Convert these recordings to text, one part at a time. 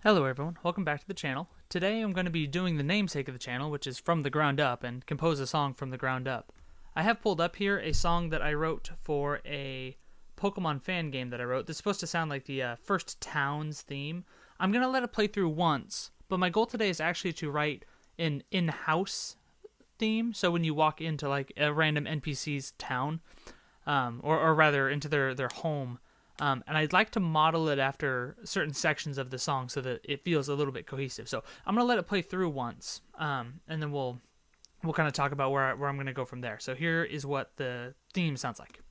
Hello everyone, welcome back to the channel. Today I'm going to be doing the namesake of the channel, which is From the Ground Up, and compose a song from the ground up. I have pulled up here a song that I wrote for a Pokemon fan game that I wrote. This is supposed to sound like the First Towns theme. I'm going to let it play through once, but my goal today is actually to write an in-house theme, so when you walk into like a random NPC's town, or rather into their home, and I'd like to model it after certain sections of the song so that it feels a little bit cohesive. So I'm gonna let it play through once, and then we'll kind of talk about where I'm gonna go from there. So here is what the theme sounds like.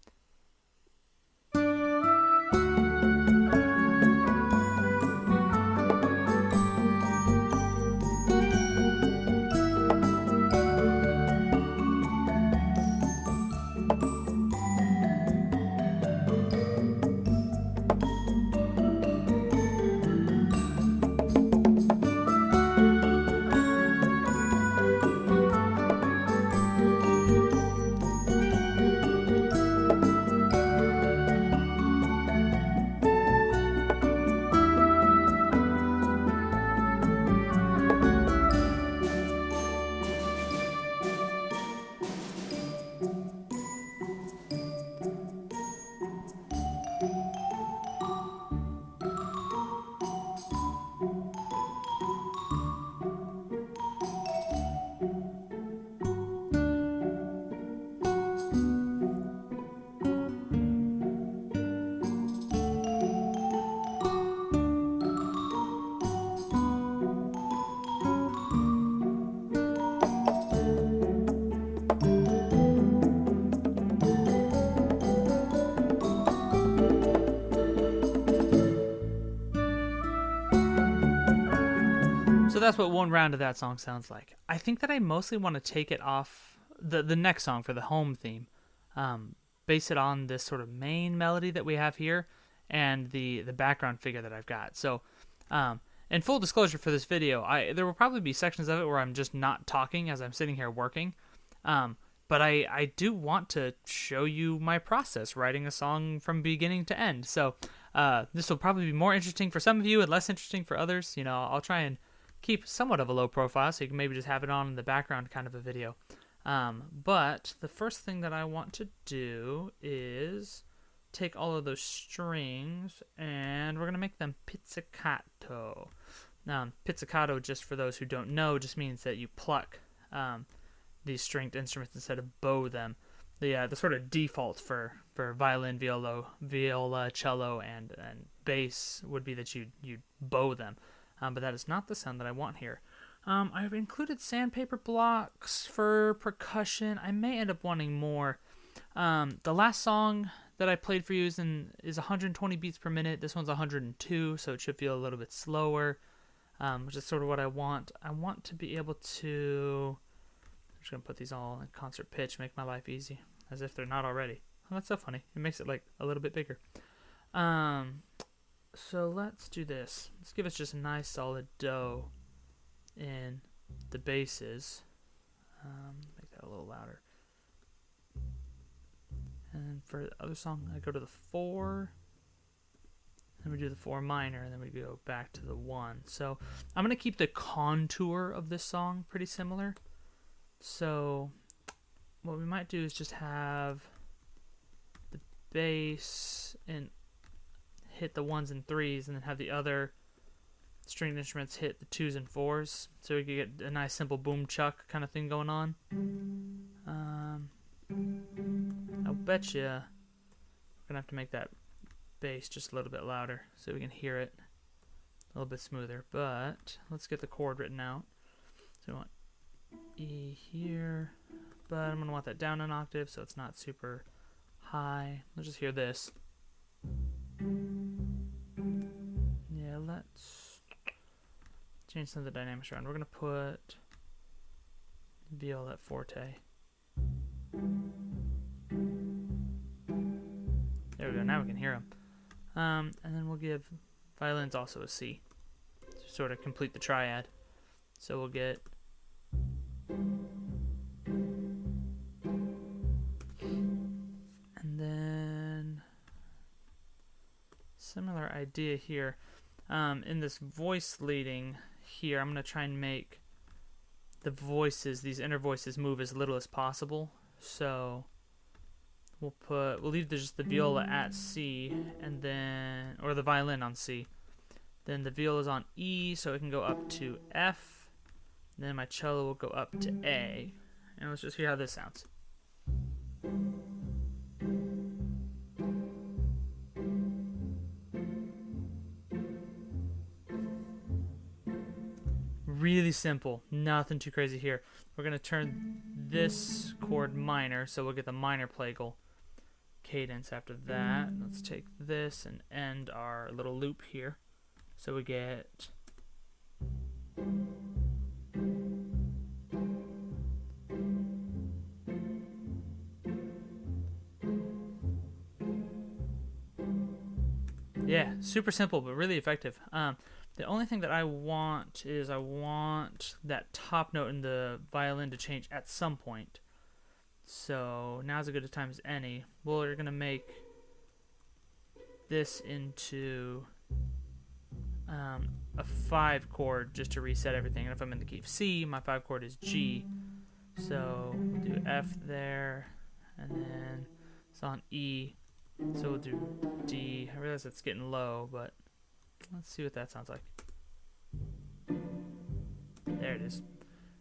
So that's what one round of that song sounds like. I think that I mostly want to take it off the next song for the home theme, base it on this sort of main melody that we have here, and the background figure that I've got. So, in full disclosure for this video, there will probably be sections of it where I'm just not talking as I'm sitting here working, but I do want to show you my process writing a song from beginning to end. So this will probably be more interesting for some of you and less interesting for others. You know, I'll try and keep somewhat of a low profile, so you can maybe just have it on in the background kind of a video. But the first thing that I want to do is take all of those strings and we're going to make them pizzicato. Now, pizzicato, just for those who don't know, just means that you pluck these stringed instruments instead of bow them. The sort of default for violin, viola, cello, and bass would be that you bow them. But that is not the sound that I want here. I've included sandpaper blocks for percussion. I may end up wanting more. The last song that I played for you is 120 beats per minute. This one's 102, so it should feel a little bit slower, which is sort of what I want. I want to be able to... I'm just going to put these all in concert pitch, make my life easy, as if they're not already. Oh, that's so funny. It makes it like a little bit bigger. So let's do this. Let's give us just a nice solid do in the basses. Make that a little louder. And for the other song, I go to the 4. Then we do the 4 minor, and then we go back to the 1. So I'm going to keep the contour of this song pretty similar. So what we might do is just have the bass and hit the 1s and 3s, and then have the other stringed instruments hit the 2s and 4s, so we can get a nice simple boom chuck kind of thing going on. I'll bet you we're gonna have to make that bass just a little bit louder so we can hear it a little bit smoother. But let's get the chord written out. So we want E here, but I'm gonna want that down an octave so it's not super high. Let's just hear this. Yeah, let's change some of the dynamics around. We're going to put viola at forte. There we go, now we can hear them. And then we'll give violins also a C to sort of complete the triad. So we'll get... And then... similar idea here. In this voice leading here, I'm going to try and make the voices, these inner voices, move as little as possible. So we'll leave just the viola at C, and then, or the violin on C. Then the viola is on E, so it can go up to F. Then my cello will go up to A. And let's just hear how this sounds. Really simple, nothing too crazy here. We're going to turn this chord minor, so we'll get the minor plagal cadence after that. Let's take this and end our little loop here. So we get... Yeah, super simple, but really effective. The only thing that I want is I want that top note in the violin to change at some point. So now's as good a time as any. We're going to make this into a 5 chord just to reset everything. And if I'm in the key of C, my 5 chord is G. So we'll do F there, and then it's on E. So we'll do D. I realize it's getting low, but let's see what that sounds like. There it is.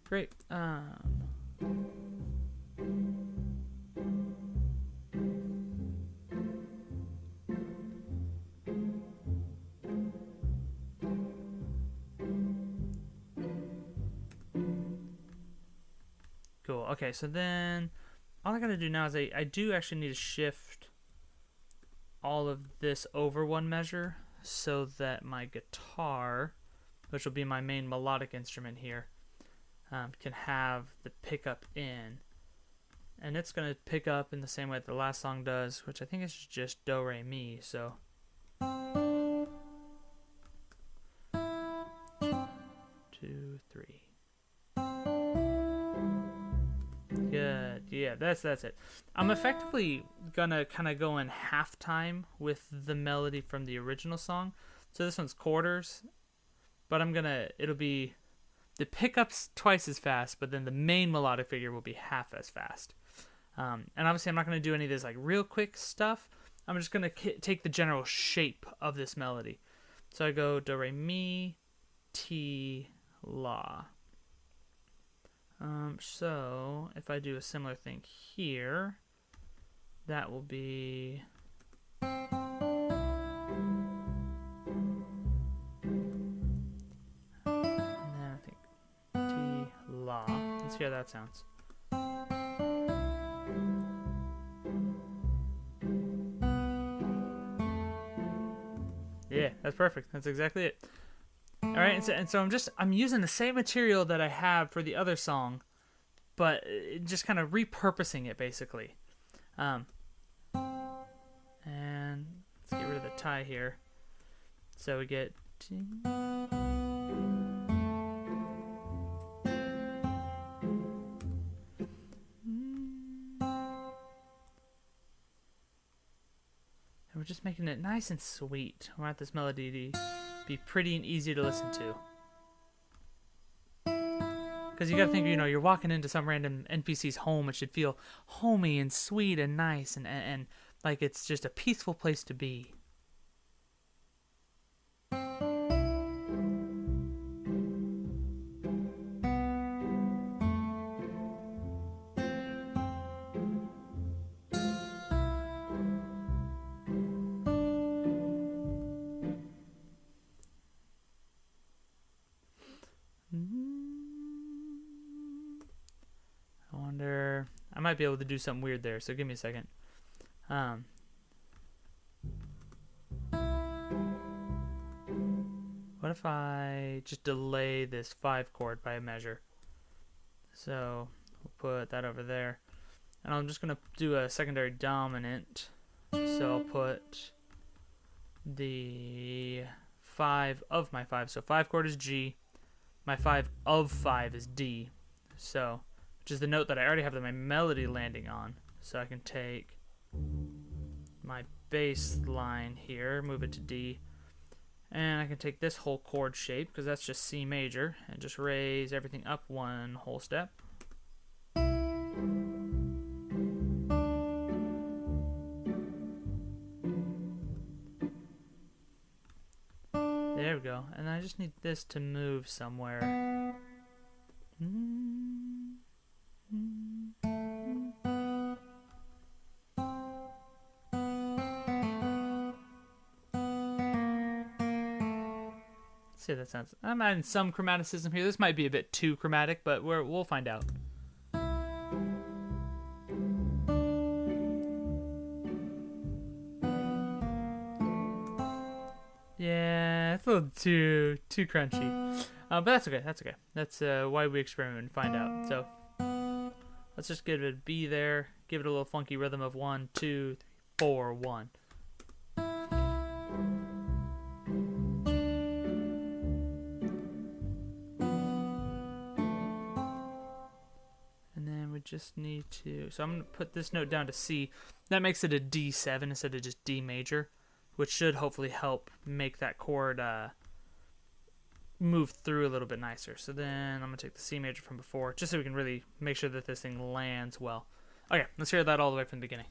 Great. Cool. Okay, so then all I gotta do now is I do actually need to shift all of this over one measure so that my guitar, which will be my main melodic instrument here, can have the pickup in. And it's going to pick up in the same way that the last song does, which I think is just do, re, mi. So 2, 3. Good. Yeah, that's it. I'm effectively gonna kind of go in halftime with the melody from the original song. So this one's quarters, but it'll be the pickups twice as fast, but then the main melodic figure will be half as fast. And obviously I'm not gonna do any of this like real quick stuff. I'm just gonna take the general shape of this melody. So I go do, re, mi, ti, la. So if I do a similar thing here, that will be and then I think ti, la. Let's see how that sounds. Yeah, that's perfect. That's exactly it. All right, and so I'm using the same material that I have for the other song, but just kind of repurposing it basically. And let's get rid of the tie here. So we get. And we're just making it nice and sweet. We want this melody to be pretty and easy to listen to. Because you gotta think, you're walking into some random NPC's home. It should feel homey and sweet and nice and like it's just a peaceful place to be. I might be able to do something weird there, so give me a second. What if I just delay this 5 chord by a measure? So we'll put that over there. And I'm just going to do a secondary dominant. So I'll put the 5 of my 5. So 5 chord is G. My 5 of 5 is D. So, which is the note that I already have my melody landing on. So I can take my bass line here, move it to D, And I can take this whole chord shape, because that's just C major, and just raise everything up one whole step. There we go. And I just need this to move somewhere. See if that sounds. I'm adding some chromaticism here. This might be a bit too chromatic, but we'll find out. Yeah, it's a little too crunchy, but that's okay. That's okay. That's why we experiment and find out. So let's just give it a B there. Give it a little funky rhythm of 1, 2, 3, 4, 1. And then we just need to. So I'm gonna put this note down to C. That makes it a D7 instead of just D major, which should hopefully help make that chord move through a little bit nicer. So then I'm going to take the C major from before, just so we can really make sure that this thing lands well. Okay, let's hear that all the way from the beginning.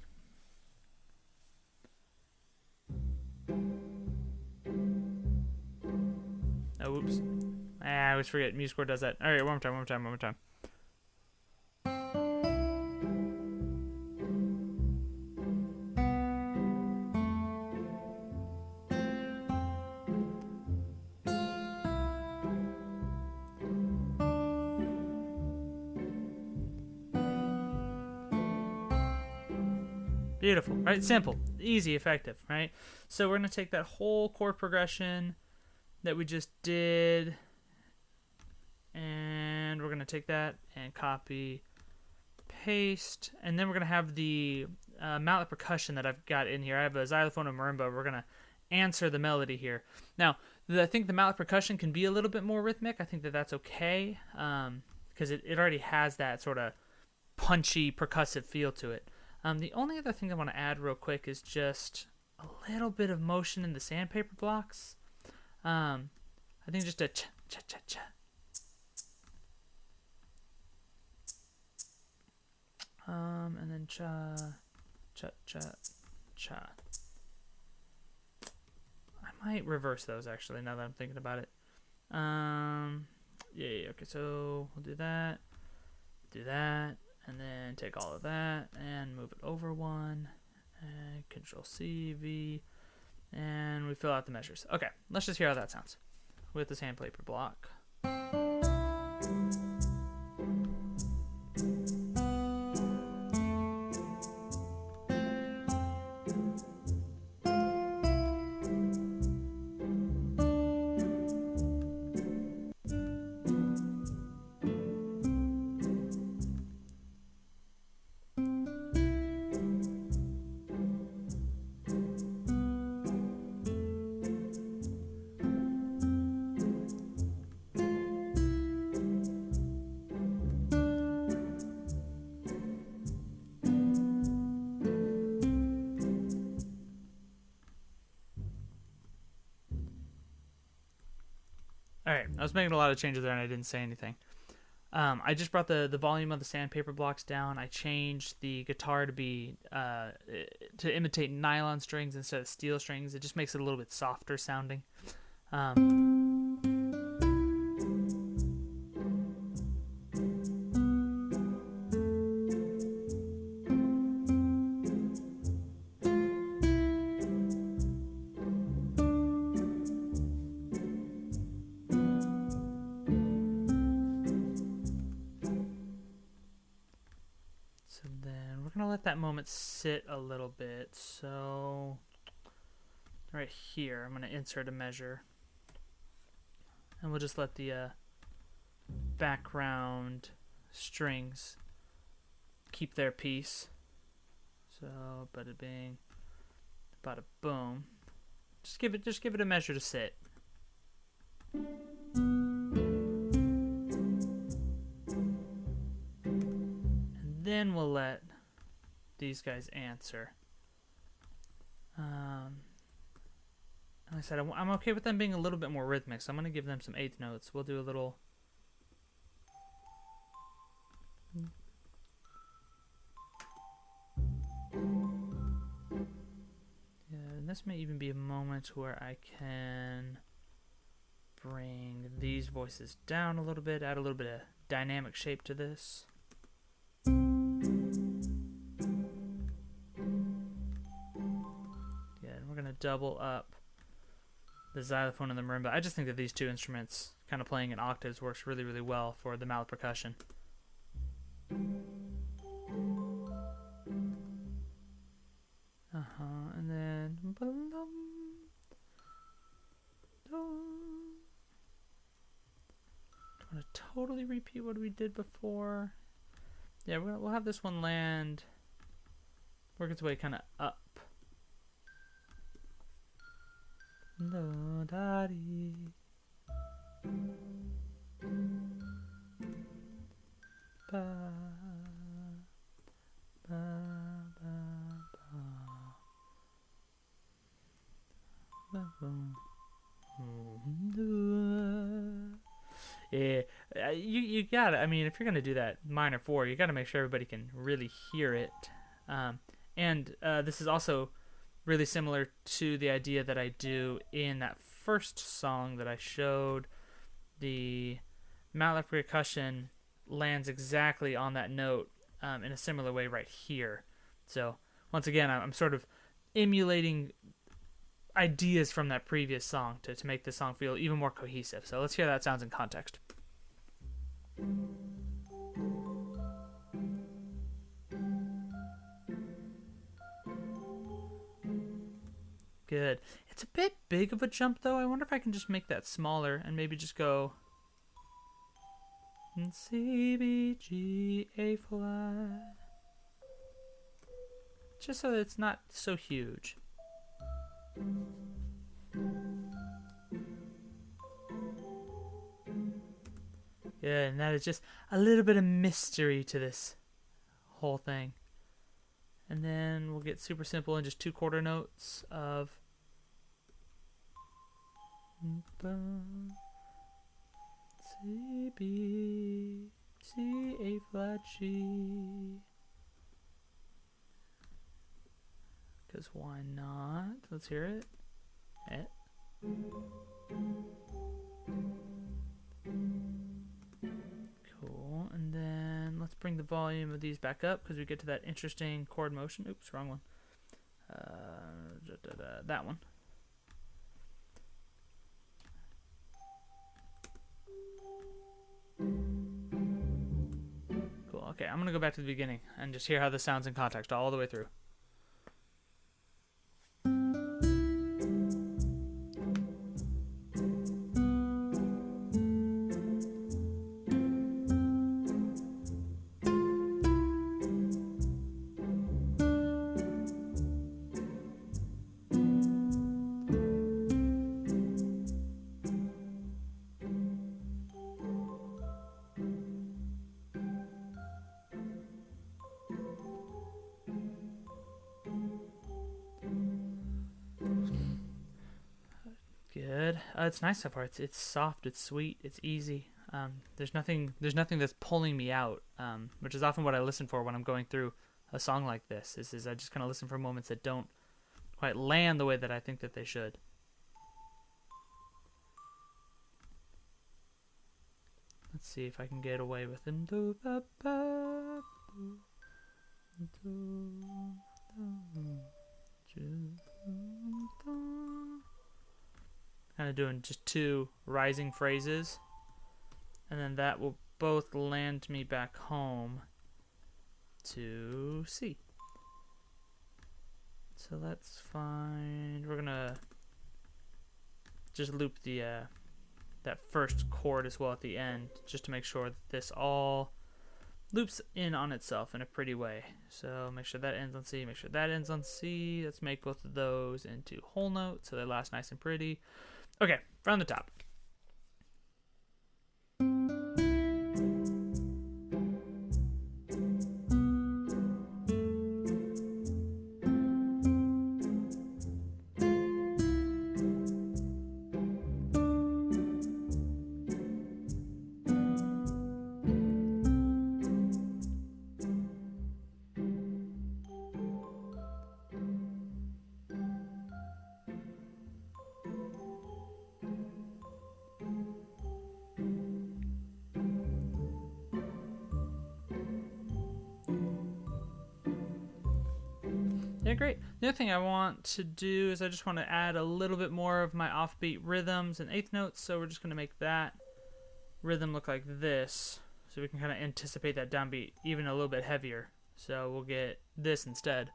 Oh, oops. I always forget. MuseScore does that. All right, one more time. Beautiful, right? Simple, easy, effective, right? So we're going to take that whole chord progression that we just did, and we're going to take that and copy, paste, and then we're going to have the mallet percussion that I've got in here. I have a xylophone and marimba. We're going to answer the melody here. Now, I think the mallet percussion can be a little bit more rhythmic. I think that that's okay, because it already has that sort of punchy, percussive feel to it. The only other thing I want to add real quick is just a little bit of motion in the sandpaper blocks. I think just a cha-cha-cha-cha. And then cha-cha-cha. I might reverse those, actually, now that I'm thinking about it. Yeah, okay, so we'll do that, and then take all of that and move it over one, and Control C, V, and we fill out the measures. Okay, let's just hear how that sounds with the sandpaper block. Alright, I was making a lot of changes there and I didn't say anything. I just brought the volume of the sandpaper blocks down. I changed the guitar to be to imitate nylon strings instead of steel strings. It just makes it a little bit softer sounding. So then we're going to let that moment sit a little bit. So right here, I'm going to insert a measure. And we'll just let the background strings keep their piece. So bada bing, bada boom. Just give it a measure to sit. Then we'll let these guys answer. Like I said, I'm okay with them being a little bit more rhythmic, so I'm going to give them some eighth notes. We'll do a little... Yeah, and this may even be a moment where I can bring these voices down a little bit, add a little bit of dynamic shape to this. Yeah, and we're going to double up the xylophone and the marimba. I just think that these two instruments kind of playing in octaves works really, really well for the mallet percussion. And then... Do I want to totally repeat what we did before? Yeah, we'll have this one land, work its way kind of up. Do, da, dee. Ba, ba, ba, ba, ba. Yeah, you gotta. I mean, if you're gonna do that minor 4, you gotta make sure everybody can really hear it. And this is also really similar to the idea that I do in that first song that I showed. The mallet percussion lands exactly on that note in a similar way right here. So once again, I'm sort of emulating ideas from that previous song to make the song feel even more cohesive. So let's hear how that sounds in context. Good. It's a bit big of a jump though. I wonder if I can just make that smaller and maybe just go C, B, G, A flat. Just so that it's not so huge. Yeah, and that is just a little bit of mystery to this whole thing. And then we'll get super simple and just 2 quarter notes of C, B, C, A flat, G. Because why not? Let's hear it. Cool. And then let's bring the volume of these back up because we get to that interesting chord motion. Oops, wrong one. That one. Cool. Okay, I'm going to go back to the beginning and just hear how this sounds in context all the way through. Good. It's nice so far. It's soft. It's sweet. It's easy. There's nothing that's pulling me out, which is often what I listen for when I'm going through a song like this. Is I just kind of listen for moments that don't quite land the way that I think that they should. Let's see if I can get away with it. Kind of doing just 2 rising phrases, and then that will both land me back home to C. So let's find, we're gonna just loop the that first chord as well at the end, just to make sure that this all loops in on itself in a pretty way. So make sure that ends on C, make sure that ends on C. Let's make both of those into whole notes so they last nice and pretty. Okay, from the top. Yeah, great. The other thing I want to do is I just want to add a little bit more of my offbeat rhythms and eighth notes, so we're just going to make that rhythm look like this, so we can kind of anticipate that downbeat even a little bit heavier. So we'll get this instead.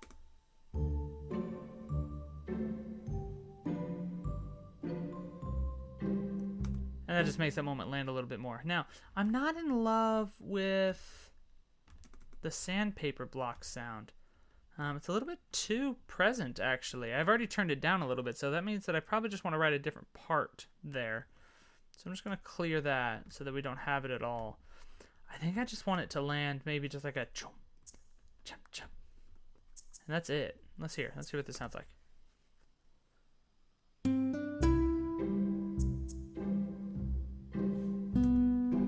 And that just makes that moment land a little bit more. Now, I'm not in love with the sandpaper block sound. It's a little bit too present, actually. I've already turned it down a little bit, so that means that I probably just want to write a different part there. So I'm just going to clear that so that we don't have it at all. I think I just want it to land maybe just like a chomp, chomp, chomp. And that's it. Let's hear what this sounds like.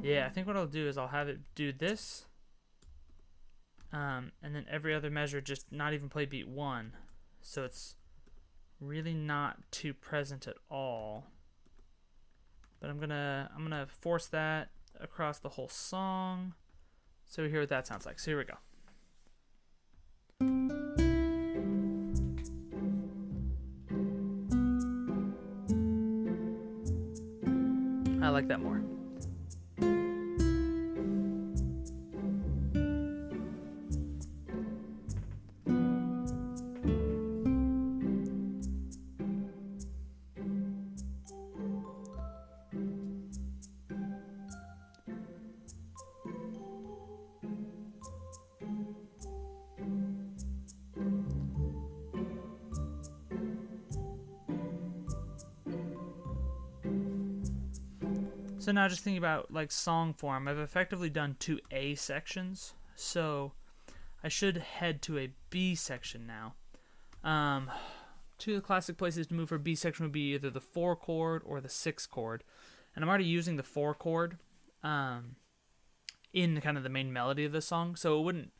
Yeah, I think what I'll do is I'll have it do this. And then every other measure just not even play beat 1. So it's really not too present at all. But I'm gonna force that across the whole song. So we hear what that sounds like. So here we go. I like that more. So now just thinking about like song form, I've effectively done 2 A sections, so I should head to a B section now. Two of the classic places to move for a B section would be either the 4 chord or the 6 chord, and I'm already using the 4 chord in kind of the main melody of the song, so it wouldn't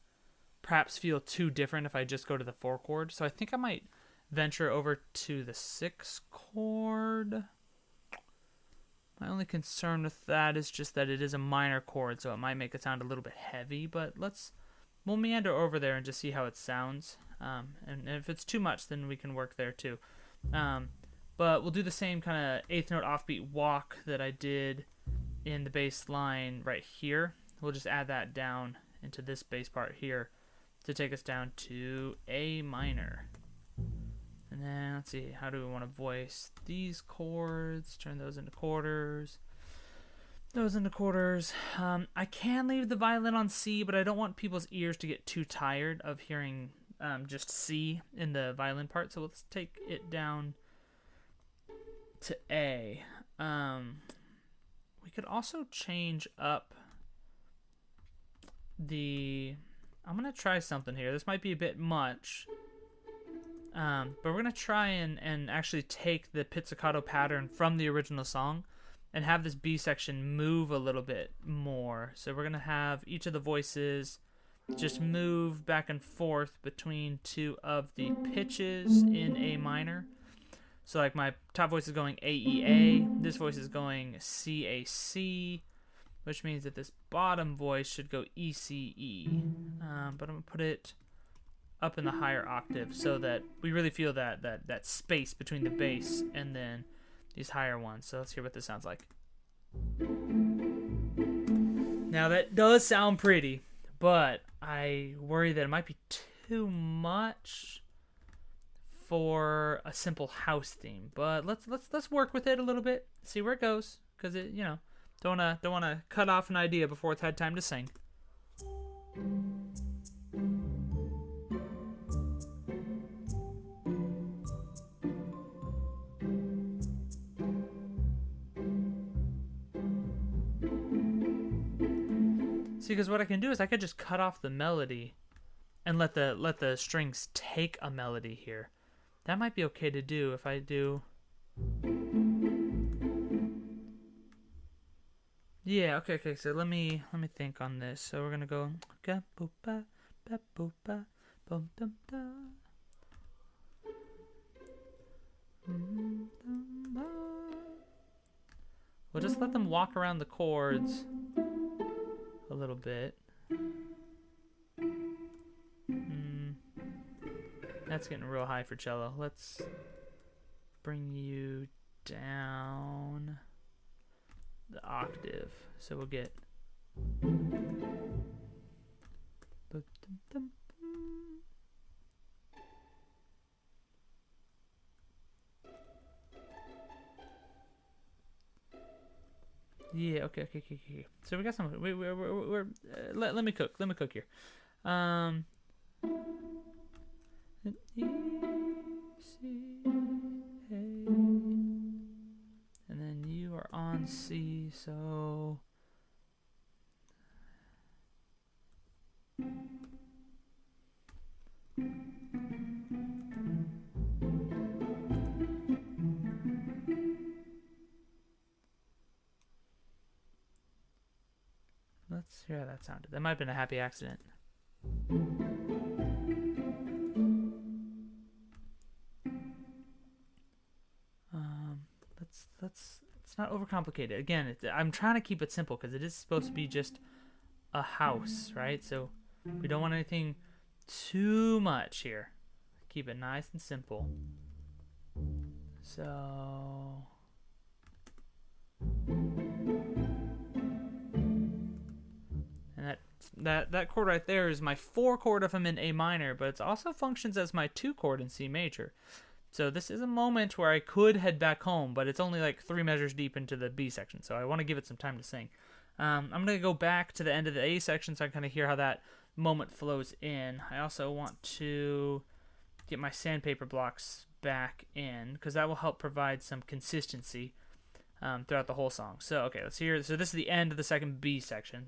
perhaps feel too different if I just go to the 4 chord. So I think I might venture over to the 6 chord. My only concern with that is just that it is a minor chord, so it might make it sound a little bit heavy, but we'll meander over there and just see how it sounds. And if it's too much, then we can work there too. But we'll do the same kind of eighth note offbeat walk that I did in the bass line right here. We'll just add that down into this bass part here to take us down to A minor. And then, let's see, how do we want to voice these chords? Turn those into quarters. Those into quarters. I can leave the violin on C, but I don't want people's ears to get too tired of hearing just C in the violin part. So let's take it down to A. We could also change up the... I'm going to try something here. This might be a bit much. But we're going to try and actually take the pizzicato pattern from the original song and have this B section move a little bit more. So we're going to have each of the voices just move back and forth between 2 of the pitches in A minor. So like my top voice is going A, E, A. This voice is going C, A, C, which means that this bottom voice should go E, C, E. But I'm going to put it up in the higher octave so that we really feel that space between the bass and then these higher ones. So let's hear what this sounds like. Now that does sound pretty, but I worry that it might be too much for a simple house theme. But let's work with it a little bit, see where it goes, because it, don't wanna cut off an idea before it's had time to sing. Because what I can do is I could just cut off the melody and let the strings take a melody here. That might be okay to do if I do. Yeah, okay. So let me think on this. So we're gonna go. We'll just let them walk around the chords a little bit. That's getting real high for cello. Let's bring you down the octave. So we'll get. Yeah. Okay. So we got some. Let me cook. Let me cook here. E, C, A, and then you are on C. So. Let's hear how that sounded. That might have been a happy accident. Let's not overcomplicate it. Again, I'm trying to keep it simple because it is supposed to be just a house, right? So we don't want anything too much here. Keep it nice and simple. So. And that chord right there is my 4 chord if I'm in A minor, but it also functions as my 2 chord in C major. So this is a moment where I could head back home, but it's only like 3 measures deep into the B section, so I want to give it some time to sing. I'm going to go back to the end of the A section so I can kind of hear how that moment flows in. I also want to get my sandpaper blocks back in, because that will help provide some consistency throughout the whole song. So, okay, let's hear. So this is the end of the second B section.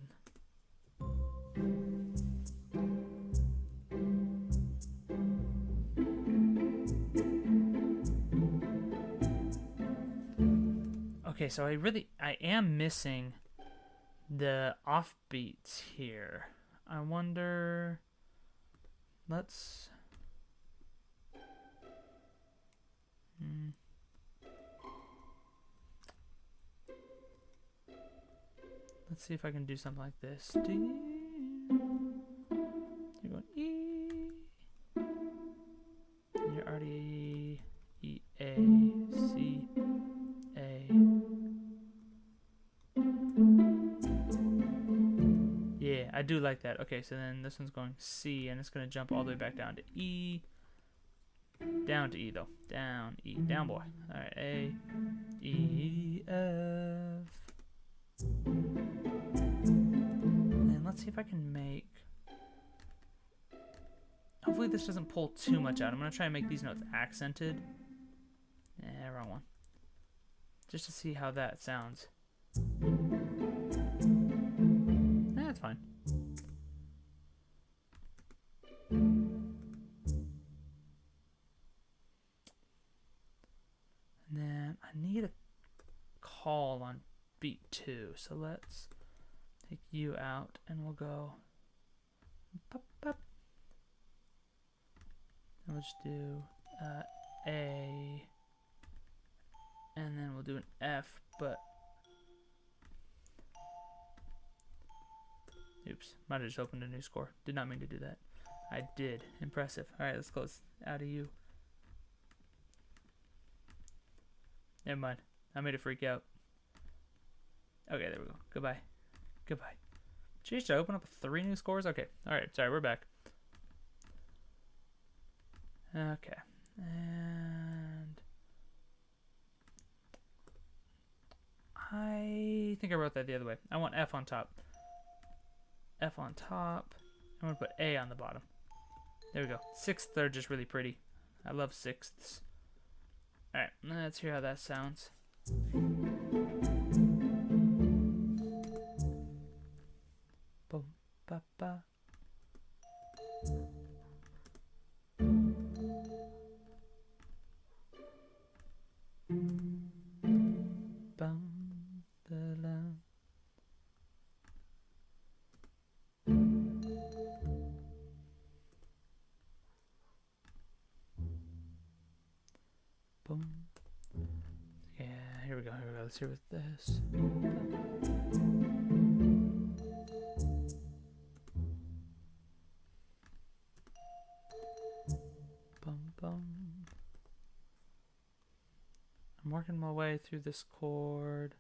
Okay, so I am missing the offbeats here. I wonder. Let's see if I can do something like this. You're going E. You're already E, A, C, A. Yeah, I do like that. Okay, so then this one's going C, and it's going to jump all the way back down to E. Down to E, though. Down, E. Down, boy. All right, A, E, F. And then let's see if I can make... Hopefully this doesn't pull too much out. I'm going to try and make these notes accented. Wrong one. Just to see how that sounds. That's fine. And then I need a call on beat 2. So let's take you out and we'll go. Pop, pop. And we'll just do A. And then we'll do an F, but. Oops, might have just opened a new score. Did not mean to do that. I did. Impressive. Alright, let's close out of you. Never mind. I made it freak out. Okay, there we go. Goodbye. Goodbye. Jeez, did I open up 3 new scores? Okay. Alright, sorry, we're back. Okay. And I think I wrote that the other way. I want F on top. F on top. I'm going to put A on the bottom. There we go. 6ths are just really pretty. I love 6ths. Alright, let's hear how that sounds. Boom, ba, ba. Bum, da, la. Boom. Yeah, here we go. Let's hear with this. Bum. my way through this chord.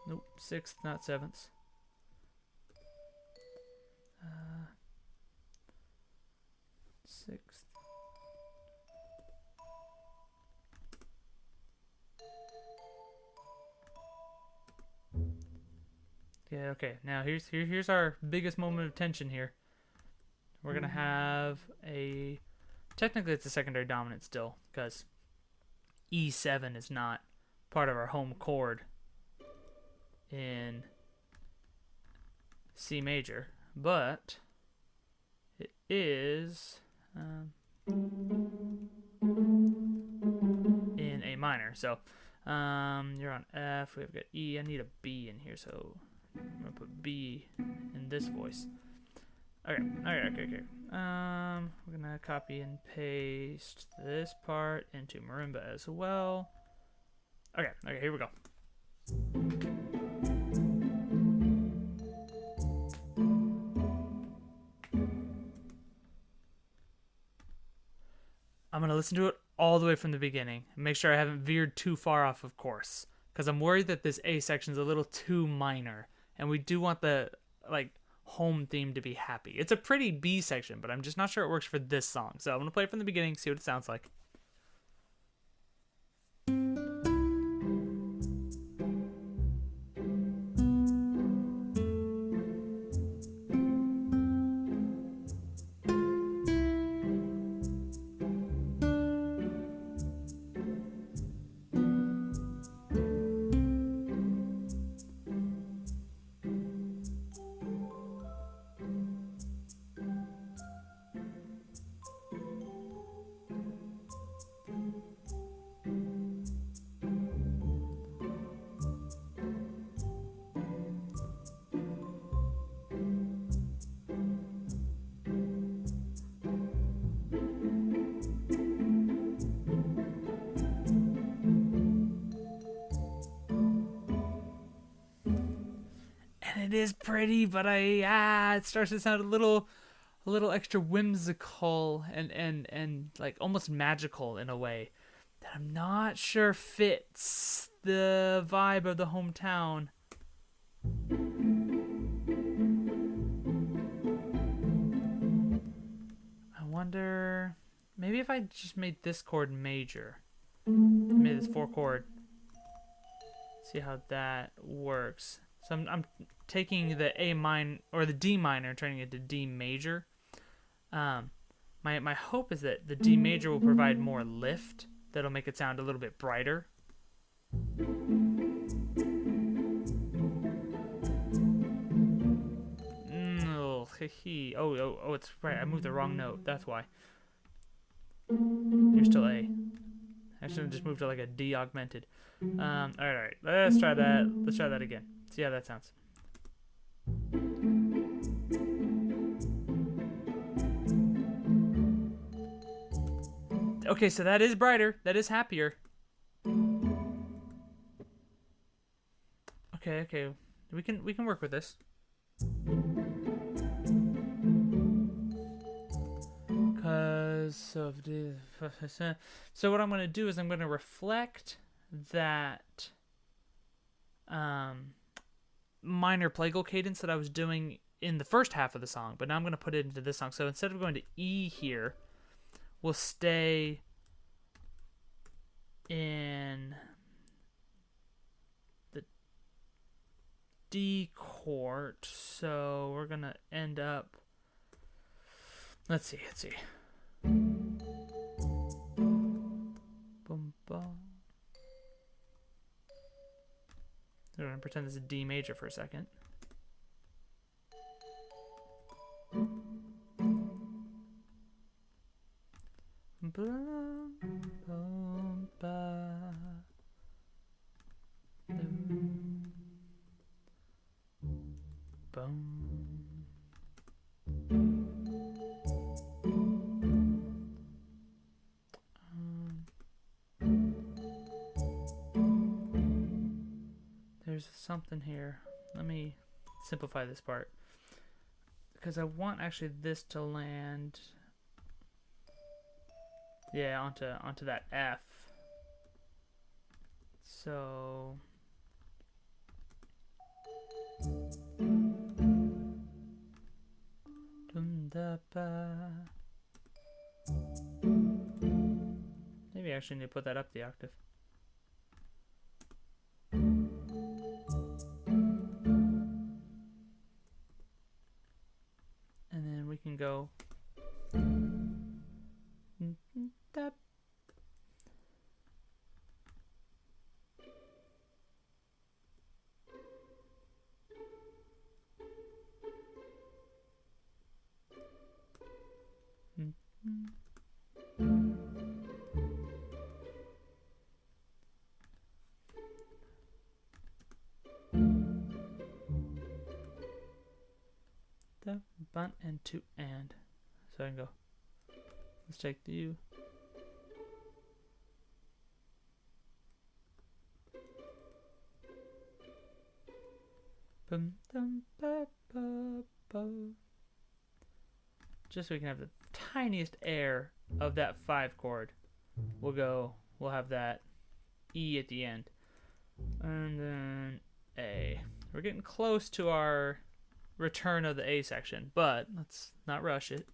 Nope, 6th, not 7th. 6th. Yeah, okay. Now here's our biggest moment of tension here. We're gonna have a, technically it's a secondary dominant still, because E7 is not part of our home chord in C major, but it is in A minor. So you're on F. We've got E. I need a B in here, so I'm gonna put B in this voice. Okay. We're gonna copy and paste this part into marimba as well. Okay, here we go. I'm going to listen to it all the way from the beginning and make sure I haven't veered too far off of course, because I'm worried that this A section is a little too minor, and we do want the home theme to be happy. It's a pretty B section, but I'm just not sure it works for this song. So I'm going to play it from the beginning, see what it sounds like. It is pretty, but it starts to sound a little extra whimsical and like almost magical in a way that I'm not sure fits the vibe of the hometown. I wonder, maybe if I just made this chord major, made this 4 chord, see how that works. So I'm taking the A minor or the D minor, turning it to D major. My hope is that the D major will provide more lift. That'll make it sound a little bit brighter. Oh, it's right. I moved the wrong note. That's why. You're still A. I should have just moved to like a D augmented. All right. Let's try that. Let's try that again. See how that sounds. Okay, so that is brighter. That is happier. Okay. We can work with this. Because of the so what I'm going to do is I'm going to reflect that minor plagal cadence that I was doing in the first half of the song, but now I'm going to put it into this song. So instead of going to E here, we'll stay in the D chord. So we're going to end up, let's see. Boom, boom. We're going to pretend this is D major for a second. Boom, boom, ba, boom, boom. There's something here. Let me simplify this part, because I want actually this to land Yeah, onto that F. So maybe I actually need to put that up the octave. And then we can go the bunt and two and. So I can go. Let's take the U. Bum, dum, ba, ba, ba. Just so we can have the tiniest air of that 5 chord. We'll have that E at the end. And then A. We're getting close to our return of the A section, but let's not rush it.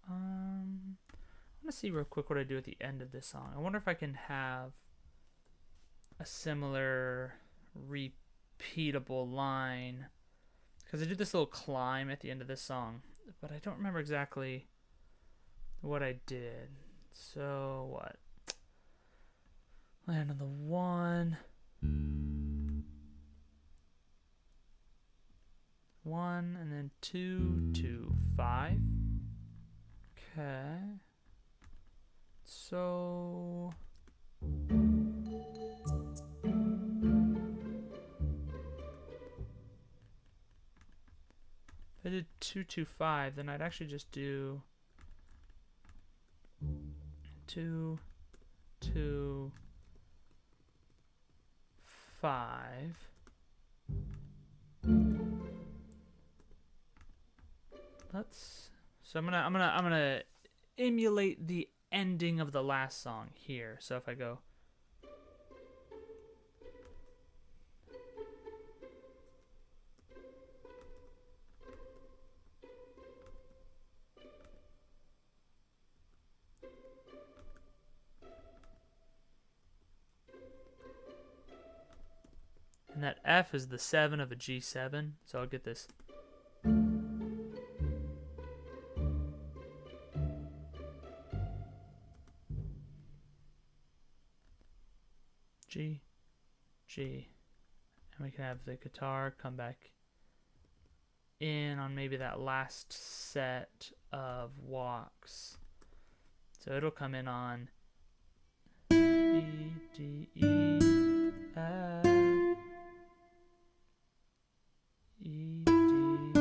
I'm gonna see real quick what I do at the end of this song. I wonder if I can have a similar repeatable line, because I do this little climb at the end of this song, but I don't remember exactly what I did. So what? Land on the 1. 1 and then 2, 2, 5. Okay. So if I did 2, 2, 5, then I'd actually just do 2, 2, 5. So I'm gonna emulate the ending of the last song here. So if I go and that F is the 7 of a G7, so I'll get this. G, G, and we can have the guitar come back in on maybe that last set of walks. So it'll come in on E, D, E, F, E, D,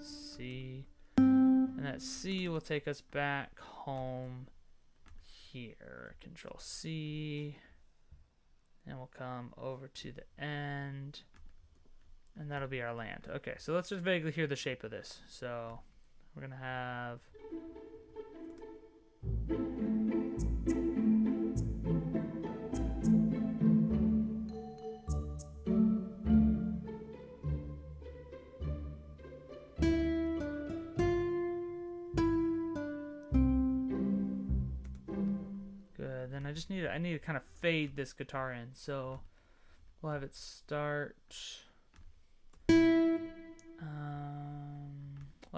C, and that C will take us back home here. Control C. And we'll come over to the end, and that'll be our land. Okay, so let's just vaguely hear the shape of this. So we're gonna have good. Then I need to kind of fade this guitar in. So we'll have it start. We'll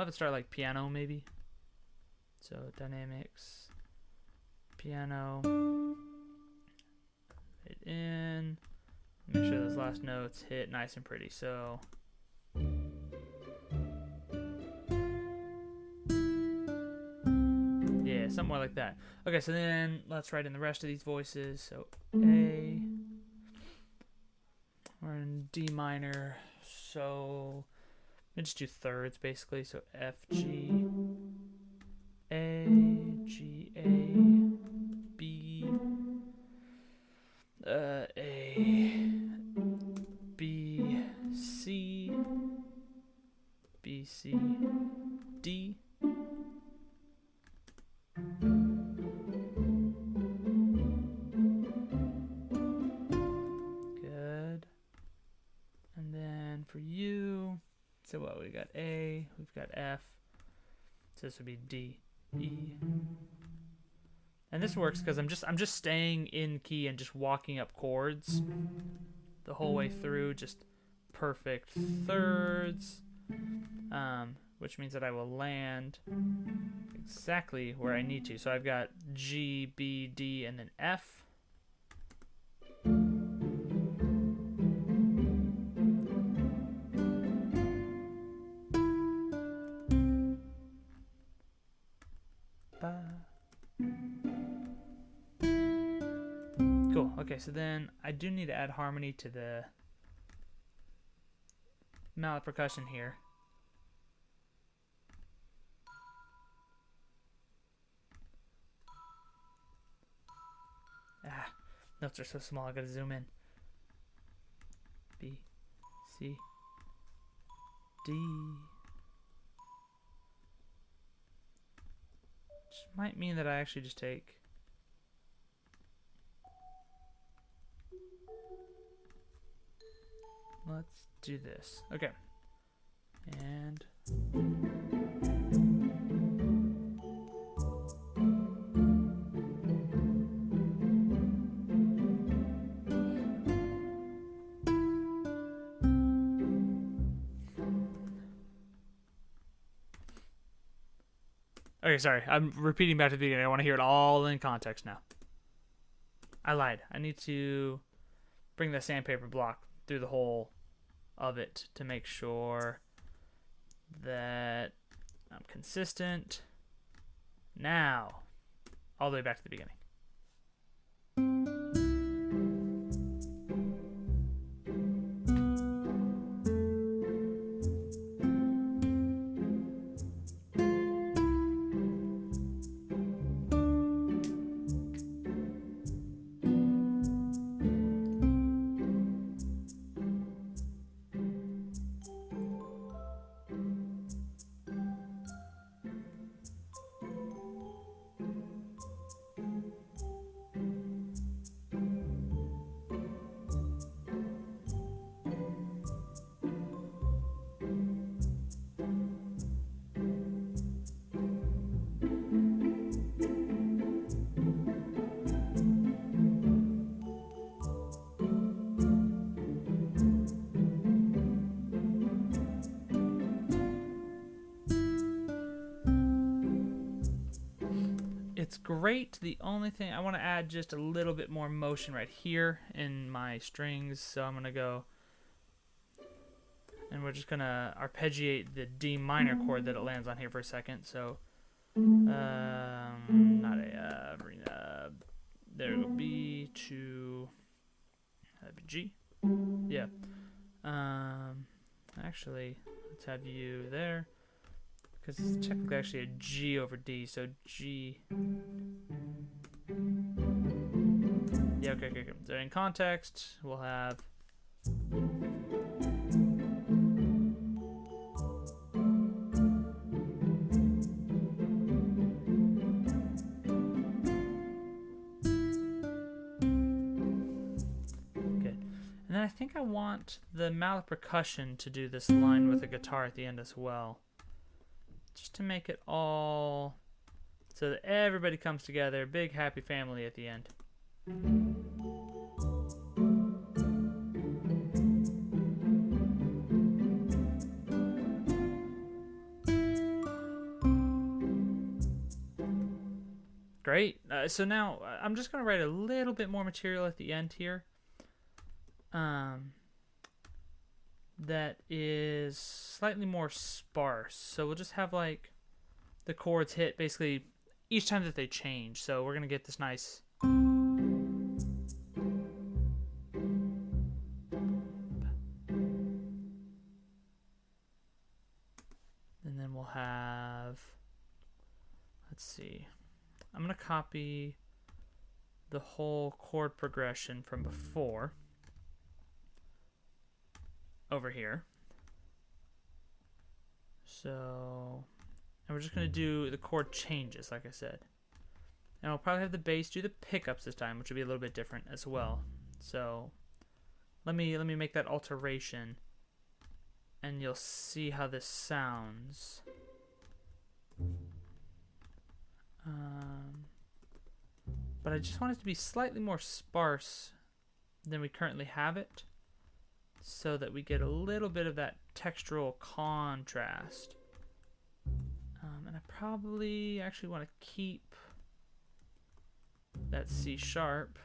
have it start like piano maybe. So dynamics, piano, fade in. Make sure those last notes hit nice and pretty. So yeah, somewhere like that. Okay, so then let's write in the rest of these voices. So A, we're in D minor, so me just do thirds basically. So F, G, A, G, A, B, A, B, C, B, C, D. Good. And then for you, so what, we got A, we've got F, so this would be D, E. And this works because I'm just staying in key and just walking up chords the whole way through, just perfect thirds, which means that I will land exactly where I need to. So I've got G, B, D, and then F. Cool. Okay, so then I do need to add harmony to the mallet percussion here. Notes are so small, I gotta zoom in. B, C, D. Which might mean that I actually just take... Let's do this. Okay. And... Okay, sorry. I'm repeating back to the beginning. I want to hear it all in context now. I lied. I need to bring the sandpaper block through the whole of it to make sure that I'm consistent. Now, all the way back to the beginning. It's great. The only thing I want to add just a little bit more motion right here in my strings. So I'm going to go, and we're just going to arpeggiate the D minor chord that it lands on here for a second. So, not A, there will be to, that'd be G. Yeah. Actually, let's have you there. Because it's technically actually a G over D, so G. Yeah, okay. So in context, we'll have. Good. And then I think I want the mallet percussion to do this line with the guitar at the end as well. Just to make it all so that everybody comes together, big happy family at the end. Great. So now I'm just going to write a little bit more material at the end here. That is slightly more sparse. So we'll just have like the chords hit basically each time that they change. So we're going to get this nice. let's see. I'm going to copy the whole chord progression from before over here. So, and we're just going to do the chord changes, like I said. And I'll probably have the bass do the pickups this time, which will be a little bit different as well. So, let me make that alteration, and you'll see how this sounds. But I just want it to be slightly more sparse than we currently have it, so that we get a little bit of that textural contrast. And I probably actually want to keep that C sharp.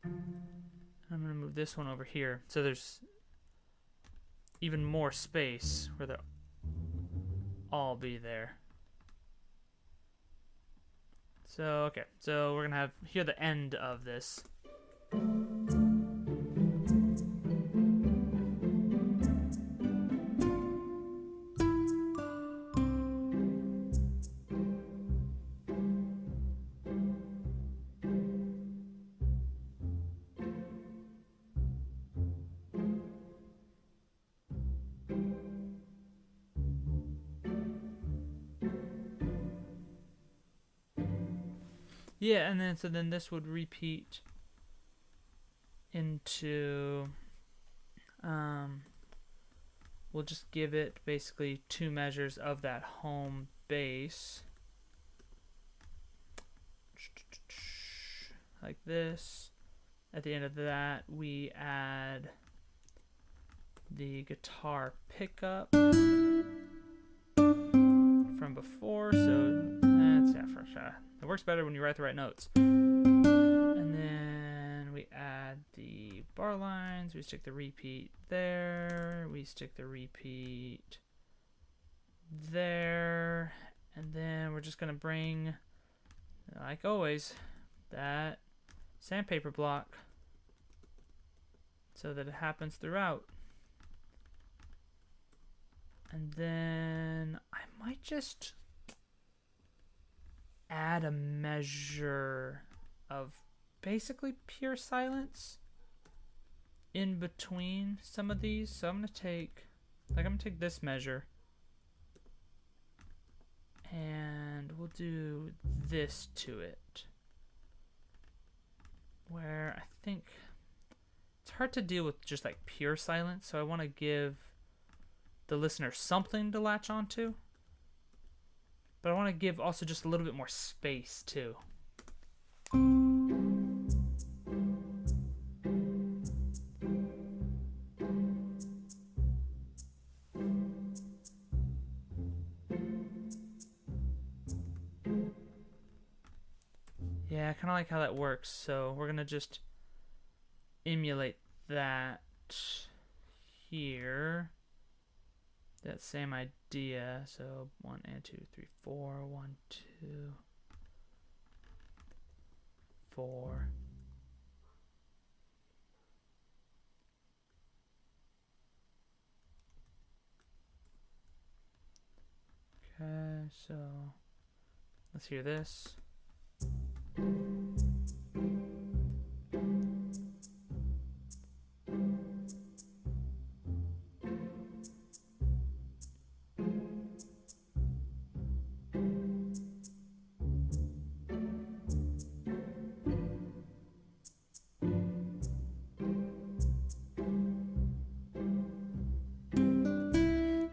I'm going to move this one over here so there's even more space where they'll all be there. So, okay, so we're going to hear the end of this. Yeah, and then so then this would repeat into we'll just give it basically 2 measures of that home bass like this. At the end of that we add the guitar pickup from before, so that's for sure. It works better when you write the right notes. And then we add the bar lines. We stick the repeat there. We stick the repeat there. And then we're just going to bring, like always, that sandpaper block so that it happens throughout. And then I might just add a measure of basically pure silence in between some of these. So I'm gonna take this measure and we'll do this to it, where I think it's hard to deal with just like pure silence, so I want to give the listener something to latch onto, but I want to give also just a little bit more space too. Yeah, I kind of like how that works, so we're going to just emulate that here. That same idea. So 1 and 2, 3, 4. 1, 2, 4. Okay, so let's hear this.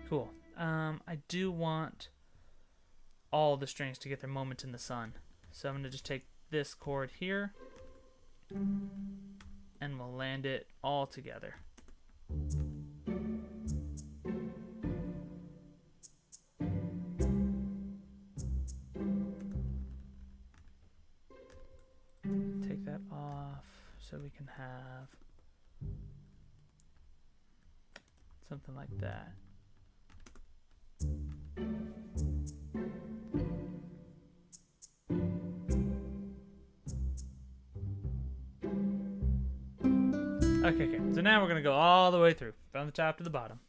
Cool. I do want all the strings to get their moment in the sun. So I'm going to just take this chord here and we'll land it all together. Take that off so we can have something like that. Okay. So now we're going to go all the way through, from the top to the bottom.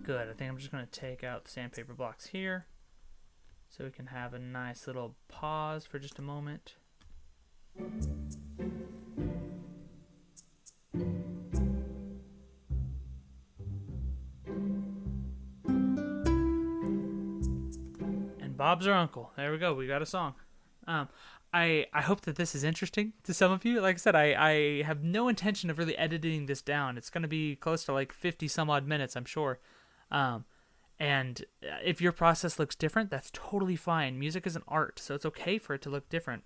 Good. I think I'm just going to take out the sandpaper blocks here so we can have a nice little pause for just a moment. And Bob's our uncle. There we go. We got a song. I hope that this is interesting to some of you. Like I said, I have no intention of really editing this down. It's going to be close to like 50 some odd minutes, I'm sure. And if your process looks different, that's totally fine. Music is an art, so it's okay for it to look different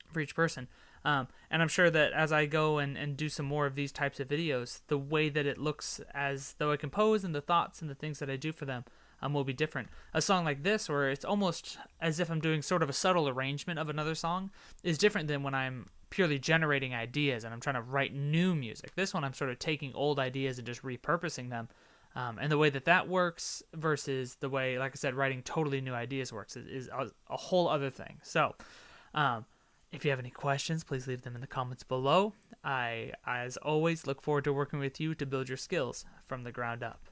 for each person. And I'm sure that as I go and do some more of these types of videos, the way that it looks as though I compose and the thoughts and the things that I do for them will be different. A song like this, where it's almost as if I'm doing sort of a subtle arrangement of another song, is different than when I'm purely generating ideas and I'm trying to write new music. This one, I'm sort of taking old ideas and just repurposing them. And the way that works versus the way, like I said, writing totally new ideas works is a whole other thing. So, if you have any questions, please leave them in the comments below. I, as always, look forward to working with you to build your skills from the ground up.